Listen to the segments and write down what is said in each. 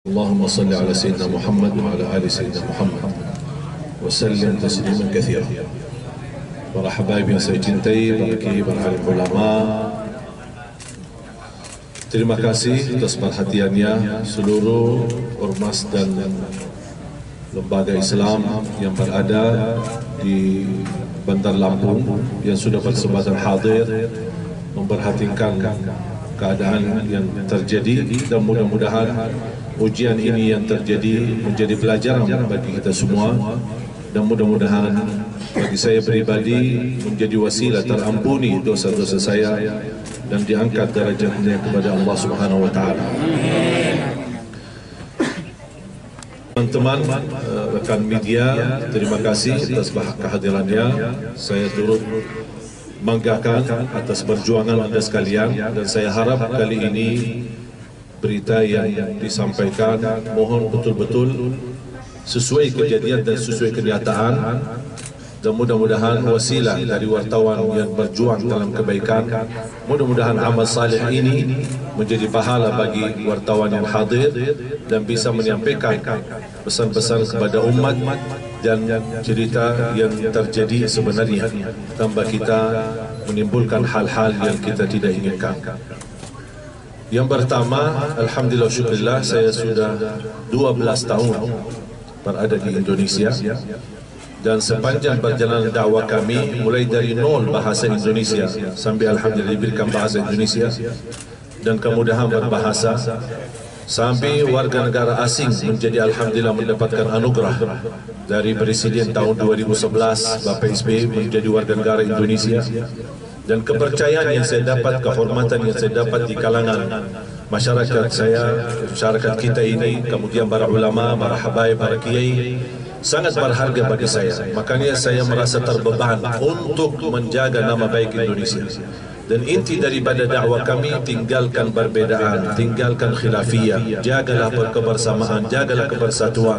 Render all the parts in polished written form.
Allahumma salli ala Sayyidina Muhammad wa ala ali Sayyidina Muhammad wa sallim tasliman kathira. Para habaib yang saya cintai, para kiai, para alim ulama, terima kasih atas perhatiannya seluruh ormas dan lembaga Islam yang berada di Bandar Lampung yang sudah bersempatan hadir memperhatikan keadaan yang terjadi, dan mudah-mudahan ujian ini yang terjadi menjadi pelajaran bagi kita semua, dan mudah-mudahan bagi saya pribadi menjadi wasilah terampuni dosa-dosa saya dan diangkat derajatnya kepada Allah Subhanahu wa taala. Teman-teman, rekan media, terima kasih atas kehadirannya. Saya turut banggakan atas perjuangan Anda sekalian, dan saya harap kali ini berita yang disampaikan mohon betul-betul sesuai kejadian dan sesuai kenyataan, dan mudah-mudahan wasilah dari wartawan yang berjuang dalam kebaikan. Mudah-mudahan amal salih ini menjadi pahala bagi wartawan yang hadir dan bisa menyampaikan pesan-pesan kepada umat dan cerita yang terjadi sebenarnya, tanpa kita menimbulkan hal-hal yang kita tidak inginkan. Yang pertama, alhamdulillah syukurillah, saya sudah 12 tahun berada di Indonesia, dan sepanjang perjalanan dakwah kami mulai dari nol bahasa Indonesia sampai alhamdulillah diberikan bahasa Indonesia dan kemudahan berbahasa, sampai warga negara asing menjadi alhamdulillah mendapatkan anugerah dari Presiden tahun 2011 Bapak SBY menjadi warga negara Indonesia, dan kepercayaan yang saya dapat, kehormatan yang saya dapat di kalangan masyarakat saya, masyarakat kita ini, kemudian para ulama, para habaib, para kiai, sangat berharga bagi saya. Makanya saya merasa terbeban untuk menjaga nama baik Indonesia. Dan inti daripada dakwah kami, tinggalkan perbedaan, tinggalkan khilafiyah, jagalah kebersamaan, jagalah kebersatuan,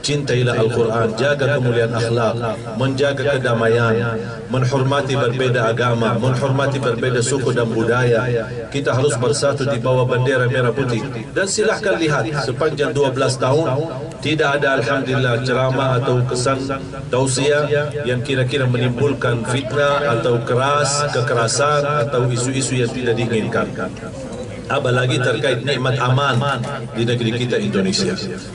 cintailah Al-Quran, jaga kemuliaan akhlak, menjaga kedamaian, menghormati berbeda agama, menghormati berbeda suku dan budaya. Kita harus bersatu di bawah bendera merah putih. Dan silahkan lihat, sepanjang 12 tahun tidak ada alhamdulillah ceramah atau kesan tausiah yang kira-kira menimbulkan fitnah atau kekerasan atau isu-isu yang tidak diinginkan, apalagi terkait nikmat aman di negeri kita Indonesia.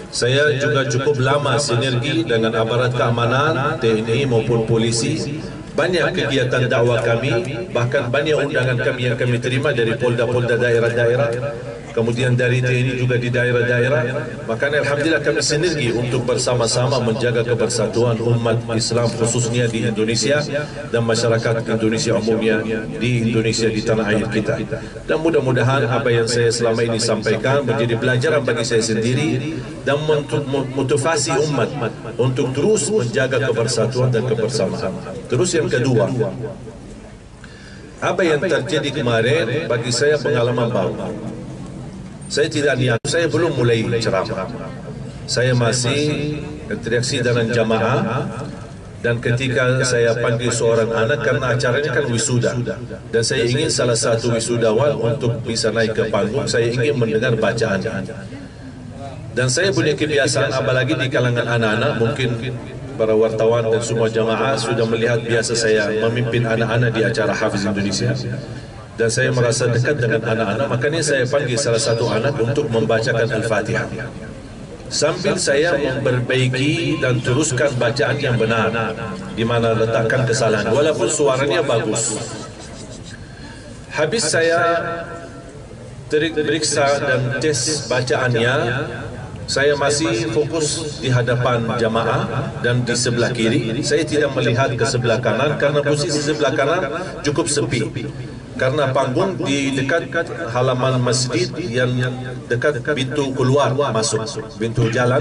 Saya juga cukup lama sinergi dengan aparat keamanan, TNI maupun polisi. Banyak kegiatan dakwah kami, bahkan banyak undangan kami yang kami terima dari polda-polda daerah-daerah, kemudian dari TNI juga di daerah-daerah. Makanya alhamdulillah kami sinergi untuk bersama-sama menjaga kebersatuan umat Islam khususnya di Indonesia dan masyarakat Indonesia umumnya di Indonesia, di tanah air kita. Dan mudah-mudahan apa yang saya selama ini sampaikan menjadi pelajaran bagi saya sendiri dan motivasi umat untuk terus menjaga kebersatuan dan kebersamaan. Terus yang kedua, apa yang terjadi kemarin bagi saya pengalaman baru. Saya tidak niat, saya belum mulai ceramah. Saya masih interaksi dengan jamaah, dan ketika saya panggil seorang anak, karena acaranya kan wisuda, dan saya ingin salah satu wisudawan untuk bisa naik ke panggung, saya ingin mendengar bacaannya. Dan saya punya kebiasaan, apalagi di kalangan anak-anak, mungkin para wartawan dan semua jamaah sudah melihat biasa saya memimpin anak-anak di acara Hafiz Indonesia. Dan saya merasa dekat dengan anak-anak, makanya saya panggil salah satu anak untuk membacakan Al-Fatihah, sambil saya memperbaiki dan teruskan bacaan yang benar, di mana letakkan kesalahan, walaupun suaranya bagus. Habis saya periksa dan tes bacaannya, saya masih fokus di hadapan jamaah dan di sebelah kiri. Saya tidak melihat ke sebelah kanan karena posisi sebelah kanan cukup sepi, karena panggung di dekat halaman masjid yang dekat pintu keluar masuk, pintu jalan.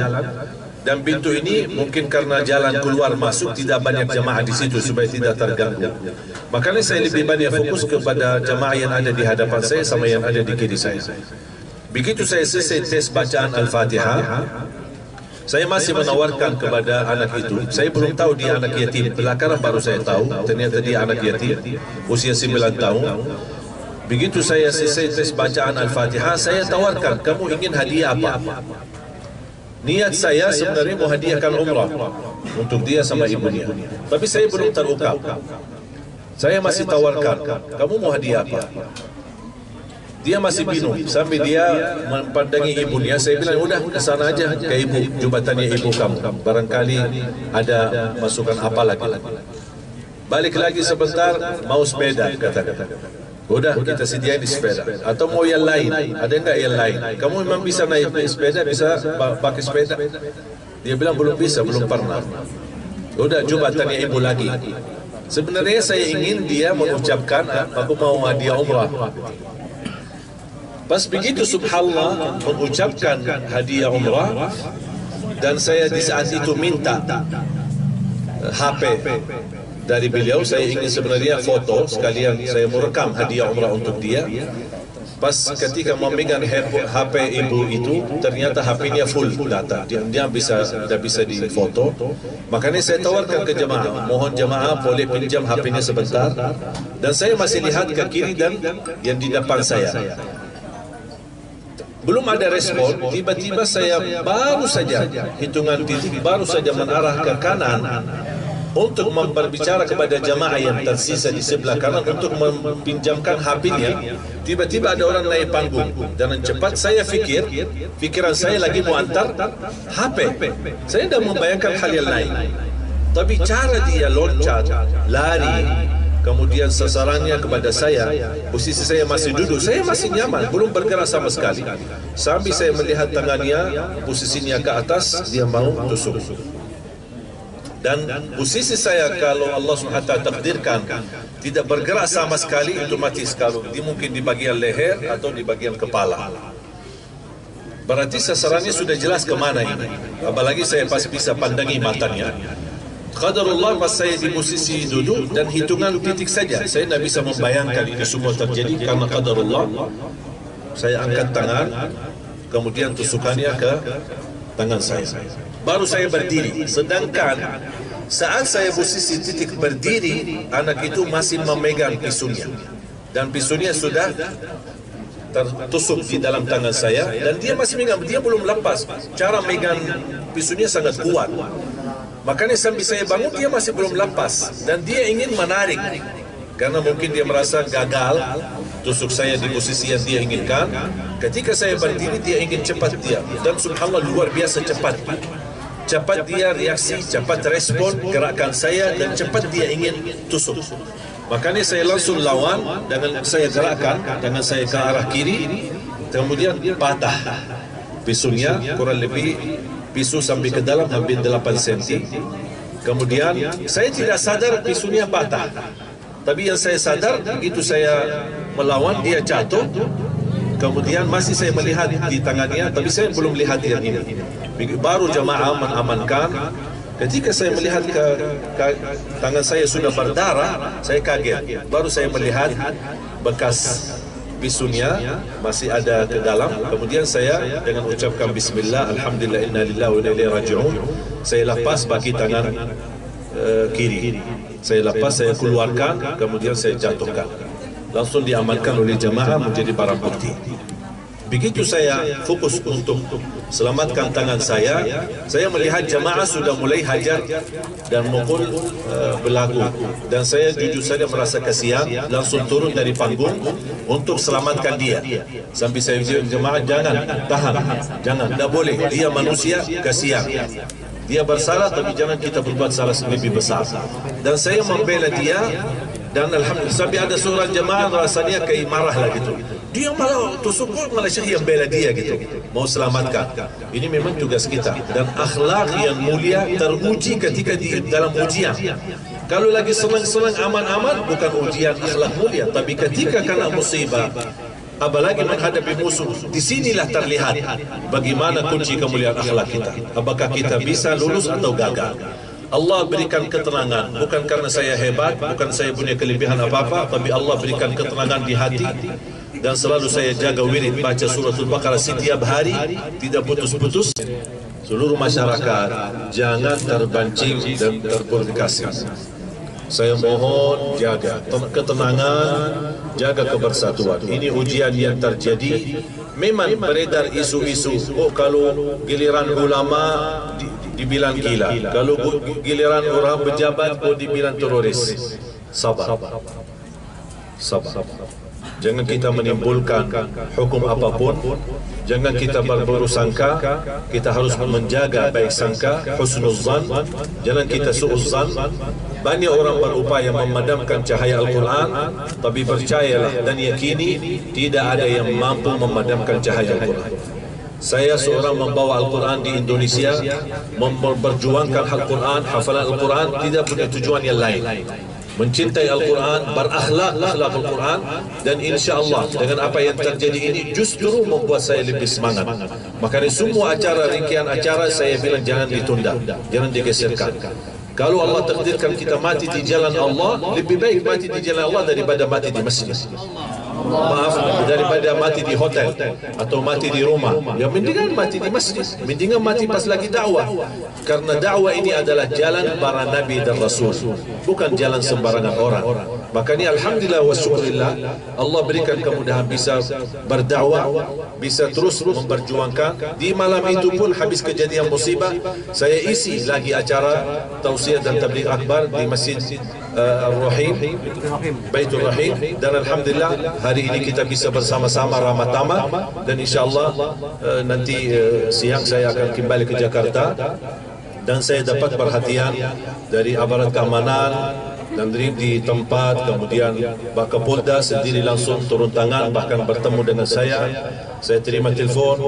Dan pintu ini mungkin karena jalan keluar masuk tidak banyak jamaah di situ supaya tidak terganggu. Makanya saya lebih banyak fokus kepada jamaah yang ada di hadapan saya sama yang ada di kiri saya. Begitu saya selesai tes bacaan Al-Fatihah, saya masih menawarkan kepada anak itu. Saya belum tahu dia anak yatim. Belakangan baru saya tahu ternyata dia anak yatim, usia 9 tahun. Begitu saya selesai tes bacaan Al-Fatihah, saya tawarkan, kamu ingin hadiah apa? Niat saya sebenarnya mau hadiahkan umrah untuk dia sama ibunya, tapi saya belum terungkap. Saya masih tawarkan, kamu mau hadiah apa? Dia masih bingung sampai dia mempandangi ibunya. Saya bilang, udah ke sana aja ke ibu, jubatannya ibu kamu, barangkali ada masukan apa lagi. Balik lagi sebentar, mau sepeda, kata-kata. Udah, kita sediain di sepeda. Atau mau yang lain, ada enggak yang lain? Kamu memang bisa naik sepeda, bisa pakai sepeda? Dia bilang belum bisa, belum pernah. Udah, jubatannya ibu lagi. Sebenarnya saya ingin dia mengucapkan, aku mau hadiah umrah. Pas begitu subhanallah mengucapkan hadiah umrah, dan saya di saat itu minta HP dari beliau. Saya ingin sebenarnya foto sekalian, saya mau rekam hadiah umrah untuk dia. Pas ketika memegang HP ibu itu, ternyata HP-nya full data, dia tidak bisa difoto. Makanya saya tawarkan ke jemaah, mohon jemaah boleh pinjam HP-nya sebentar. Dan saya masih lihat ke kiri dan yang di depan saya. Belum ada respon, tiba-tiba saya baru saja, hitungan titik, baru saja menarah ke kanan untuk berbicara kepada jamaah yang tersisa di sebelah kanan untuk meminjamkan HP-nya. Tiba-tiba ada orang naik panggung. Dan cepat saya pikiran saya lagi mau antar HP. Saya tidak membayangkan hal yang lain. Tapi cara dia loncat, lari, kemudian sasarannya kepada saya, posisi saya masih duduk, saya masih nyaman, belum bergerak sama sekali. Sambil saya melihat tangannya, posisinya ke atas, dia mau tusuk. Dan posisi saya, kalau Allah SWT takdirkan tidak bergerak sama sekali, itu mati sekali. Dia mungkin di bagian leher atau di bagian kepala. Berarti sasarannya sudah jelas kemana ini. Apalagi saya pasti bisa pandangi matanya. Qadarullah, pas saya di posisi duduk dan hitungan titik saja, saya tidak bisa membayangkan ini semua terjadi karena qadarullah. Saya angkat tangan, kemudian tusukannya ke tangan saya. Baru saya berdiri. Sedangkan saat saya posisi titik berdiri, anak itu masih memegang pisunya, dan pisunya sudah tertusuk di dalam tangan saya, dan dia masih megang, dia belum lepas. Cara megang pisunya sangat kuat. Makanya sambil saya bangun, dia masih belum lepas, dan dia ingin menarik karena mungkin dia merasa gagal tusuk saya di posisi yang dia inginkan. Ketika saya berdiri, dia ingin cepat dia, dan subhanallah luar biasa cepat dia reaksi, cepat respon gerakan saya, dan cepat dia ingin tusuk. Makanya saya langsung lawan dengan saya gerakkan dengan saya ke arah kiri, kemudian patah pisunya, kurang lebih pisu sampai ke dalam hampir 8 cm. Kemudian saya tidak sadar pisunya patah, tapi yang saya sadar begitu saya melawan, dia jatuh. Kemudian masih saya melihat di tangannya, tapi saya belum lihat yang ini. Baru jamaah mengamankan. Ketika saya melihat ke tangan saya sudah berdarah, saya kaget. Baru saya melihat bekas pisunya masih ada ke dalam. Kemudian saya dengan ucapkan bismillah, alhamdulillah, inna lillahi wa inna ilaihi raji'un, saya lepas bagi tangan kiri. Saya lepas, saya keluarkan, kemudian saya jatuhkan. Langsung diamankan oleh jamaah menjadi barang bukti. Begitu saya fokus untuk selamatkan tangan saya melihat jamaah sudah mulai hajar dan mukul berlaku. Dan saya jujur saja merasa kasihan, langsung turun dari panggung untuk selamatkan dia. Sampai saya bilang, jamaah jangan, tahan, jangan, tidak boleh, dia manusia, kasihan. Dia bersalah, tapi jangan kita berbuat salah lebih besar. Dan saya membela dia. Dan alhamdulillah, sampai ada seorang jemaah rasanya kayak marah lah gitu. Dia malah tusuk, malah syekh yang bela dia gitu, mau selamatkan. Ini memang tugas kita. Dan akhlak yang mulia teruji ketika di dalam ujian. Kalau lagi senang-senang aman-aman, bukan ujian akhlak mulia. Tapi ketika kena musibah, apalagi menghadapi musuh, disinilah terlihat bagaimana kunci kemuliaan akhlak kita. Apakah kita bisa lulus atau gagal. Allah berikan ketenangan, bukan karena saya hebat, bukan saya punya kelebihan apa-apa, tapi Allah berikan ketenangan di hati. Dan selalu saya jaga wirid baca suratul Baqarah setiap hari, tidak putus-putus. Seluruh masyarakat jangan terpancing dan terprovokasi. Saya mohon jaga ketenangan, jaga kebersatuan. Ini ujian yang terjadi. Memang beredar isu-isu, oh kalau giliran ulama dibilang gila, kalau giliran orang pejabat oh dibilang teroris. Sabar. Jangan kita menimbulkan hukum apapun. Jangan kita berburuk sangka. Kita harus menjaga baik sangka, husnuzan. Jangan kita su'uzzan. Banyak orang berupaya memadamkan cahaya Al-Quran, tapi percayalah dan yakini tidak ada yang mampu memadamkan cahaya Al-Quran. Saya seorang membawa Al-Quran di Indonesia, memperjuangkan Al-Quran, hafalan Al-Quran, tidak punya tujuan yang lain. Mencintai Al-Quran, berakhlak Al-Quran, dan insya-Allah dengan apa yang terjadi ini justru membuat saya lebih semangat. Makanya semua acara, rangkaian acara saya bilang jangan ditunda, jangan digeserkan. Kalau Allah takdirkan kita mati di jalan Allah, lebih baik mati di jalan Allah daripada mati di masjid. Maaf, daripada mati di hotel atau mati di rumah. Ya mendingan mati di masjid, mendingan mati pas lagi dakwah. Karena dakwah ini adalah jalan para nabi dan rasul, bukan jalan sembarangan orang. Makanya alhamdulillah wa syukurillah, Allah berikan kemudahan bisa berdakwah, bisa terus memperjuangkan. Di malam itu pun habis kejadian musibah, saya isi lagi acara tausiah dan tabligh akbar di Masjid Ar-Rahim, Baitul Rahim, dan alhamdulillah hari ini kita bisa bersama-sama ramah tamah, dan insyaallah nanti siang saya akan kembali ke Jakarta, dan saya dapat perhatian dari aparat keamanan dan di tempat, kemudian Pak Kapolda sendiri langsung turun tangan, bahkan bertemu dengan saya. Saya terima telefon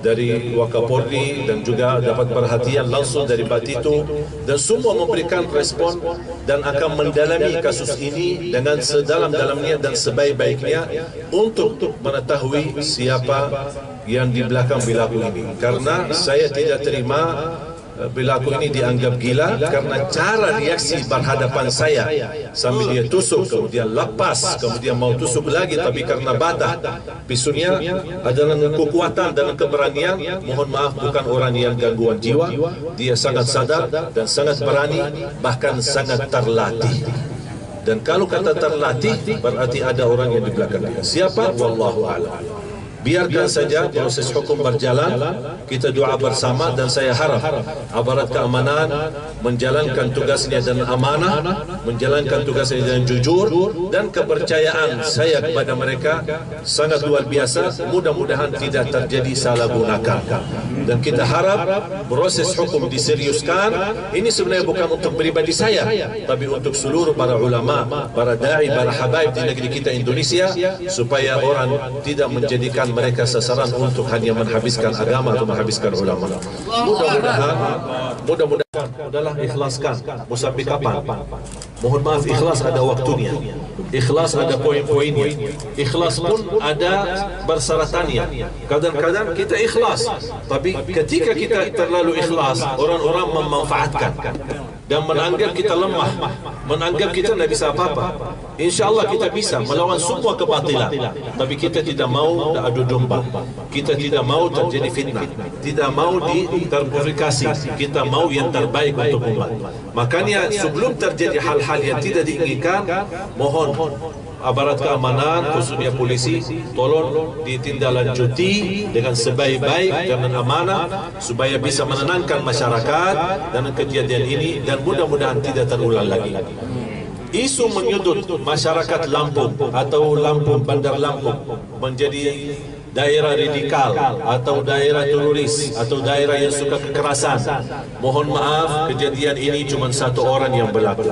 dari Wakapolri dan juga dapat perhatian langsung dari Pak Tito, dan semua memberikan respon dan akan mendalami kasus ini dengan sedalam-dalamnya dan sebaik-baiknya untuk mengetahui siapa yang di belakang perilaku ini. Karena saya tidak terima perilaku ini dianggap gila karena cara reaksi berhadapan saya, sambil dia tusuk kemudian lepas, kemudian mau tusuk lagi, tapi karena batah pisunya adalah kekuatan dan keberanian. Mohon maaf, bukan orang yang gangguan jiwa, dia sangat sadar dan sangat berani, bahkan sangat terlatih. Dan kalau kata terlatih berarti ada orang yang di belakang dia. Siapa? Wallahu a'lam. Biarkan saja proses hukum berjalan, kita doa bersama, dan saya harap aparat keamanan menjalankan tugasnya dengan amanah, menjalankan tugasnya dengan jujur, dan kepercayaan saya kepada mereka sangat luar biasa. Mudah-mudahan tidak terjadi salah gunakan, dan kita harap proses hukum diseriuskan. Ini sebenarnya bukan untuk pribadi saya, tapi untuk seluruh para ulama, para dai, para habaib di negeri kita Indonesia, supaya orang tidak menjadikan mereka sasaran untuk hanya menghabiskan agama atau menghabiskan ulama. Mudah-mudahan adalah ikhlaskan. Mau sampai kapan? Mohon maaf, ikhlas ada waktunya, ikhlas ada poin-poinnya, ikhlas pun ada persyaratannya. Kadang-kadang kita ikhlas, tapi ketika kita terlalu ikhlas, orang-orang memanfaatkan dan menganggap kita lemah, menganggap kita tidak bisa apa-apa. InsyaAllah kita bisa melawan semua kebatilan, tapi kita tidak mau adu domba, kita tidak mau terjadi fitnah, tidak mau terprovokasi, kita mau yang terbaik untuk umat. Makanya sebelum terjadi hal-hal yang tidak diinginkan, mohon aparat keamanan, khususnya polisi, tolong ditindaklanjuti dengan sebaik-baik dan amanah, supaya bisa menenangkan masyarakat dan kejadian ini, dan mudah-mudahan tidak terulang lagi. Isu menyudut masyarakat Lampung atau Lampung, Bandar Lampung menjadi daerah radikal atau daerah teroris atau daerah yang suka kekerasan. Mohon maaf, kejadian ini cuma satu orang yang berlaku,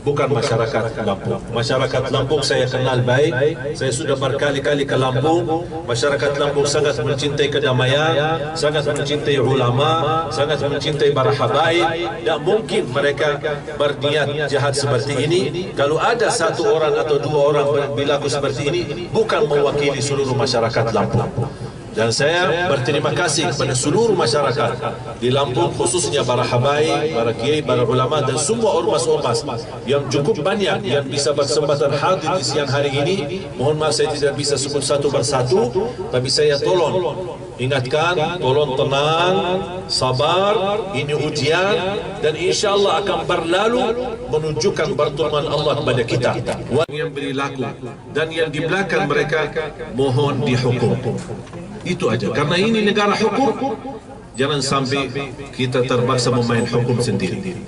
bukan masyarakat Lampung. Masyarakat Lampung saya kenal baik, saya sudah berkali-kali ke Lampung. Masyarakat Lampung sangat mencintai kedamaian, sangat mencintai ulama, sangat mencintai para habaib. Tak mungkin mereka berniat jahat seperti ini. Kalau ada satu orang atau dua orang berlaku seperti ini, bukan mewakili seluruh masyarakat Lampung. Dan saya berterima kasih kepada seluruh masyarakat di Lampung, khususnya para habaib, para kiai, para ulama, dan semua ormas-ormas yang cukup banyak yang bisa bersempatan hadir di siang hari ini. Mohon maaf saya tidak bisa sebut satu persatu, tapi saya tolong ingatkan, tolong tenang, sabar, ini ujian, dan insya Allah akan berlalu menunjukkan pertolongan Allah kepada kita. Yang berlaku dan yang di belakang mereka mohon dihukum. Itu aja, karena ini negara hukum. Jangan sampai kita terpaksa memain hukum sendiri.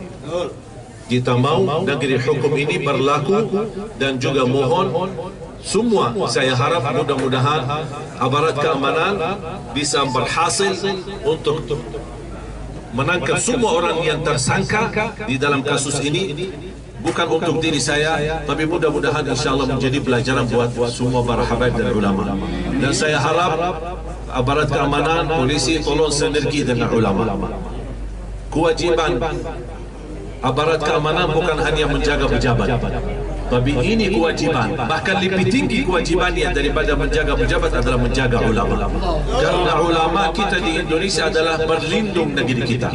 Kita mau negeri hukum ini berlaku, dan juga mohon semua, saya harap mudah-mudahan aparat keamanan bisa berhasil untuk menangkap semua orang yang tersangka di dalam kasus ini. Bukan untuk diri saya, tapi mudah-mudahan insyaAllah menjadi pelajaran buat semua para habaib dan ulama. Dan saya harap aparat keamanan, polisi tolong sinergi dengan ulama. Kewajiban aparat keamanan bukan hanya menjaga pejabat, tapi ini kewajiban, bahkan lebih tinggi kewajibannya daripada menjaga pejabat adalah menjaga ulama. Karena ulama kita di Indonesia adalah berlindung negeri kita.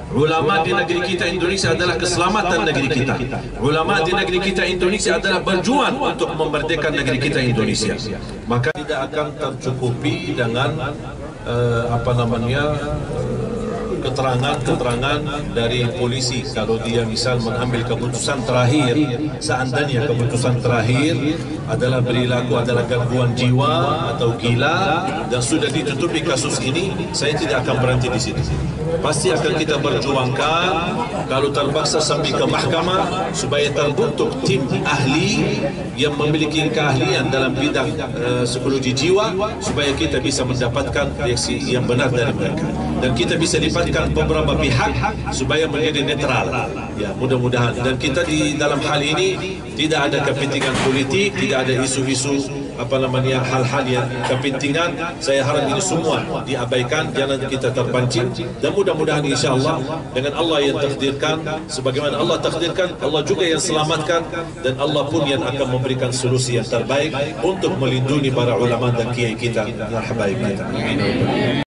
Ulama di negeri kita Indonesia adalah keselamatan negeri kita. Ulama di negeri kita Indonesia adalah berjuang untuk memerdekakan negeri kita Indonesia. Maka tidak akan tercukupi dengan keterangan dari polisi. Kalau dia misal mengambil keputusan terakhir, seandainya keputusan terakhir adalah perilaku adalah gangguan jiwa atau gila dan sudah ditutupi kasus ini, saya tidak akan berhenti di sini. Pasti akan kita perjuangkan kalau terpaksa sampai ke mahkamah supaya terbentuk tim ahli yang memiliki keahlian dalam bidang psikologi jiwa, supaya kita bisa mendapatkan reaksi yang benar dari mereka, dan kita bisa libatkan beberapa pihak supaya menjadi netral. Ya, mudah-mudahan. Dan kita di dalam hal ini tidak ada kepentingan politik, tidak ada isu-isu hal-hal yang kepentingan. Saya harap ini semua diabaikan, jangan kita terpancing, dan mudah-mudahan insya-Allah dengan Allah yang takdirkan, sebagaimana Allah takdirkan, Allah juga yang selamatkan, dan Allah pun yang akan memberikan solusi yang terbaik untuk melindungi para ulama dan kiai kita dan habaib kita. Amin.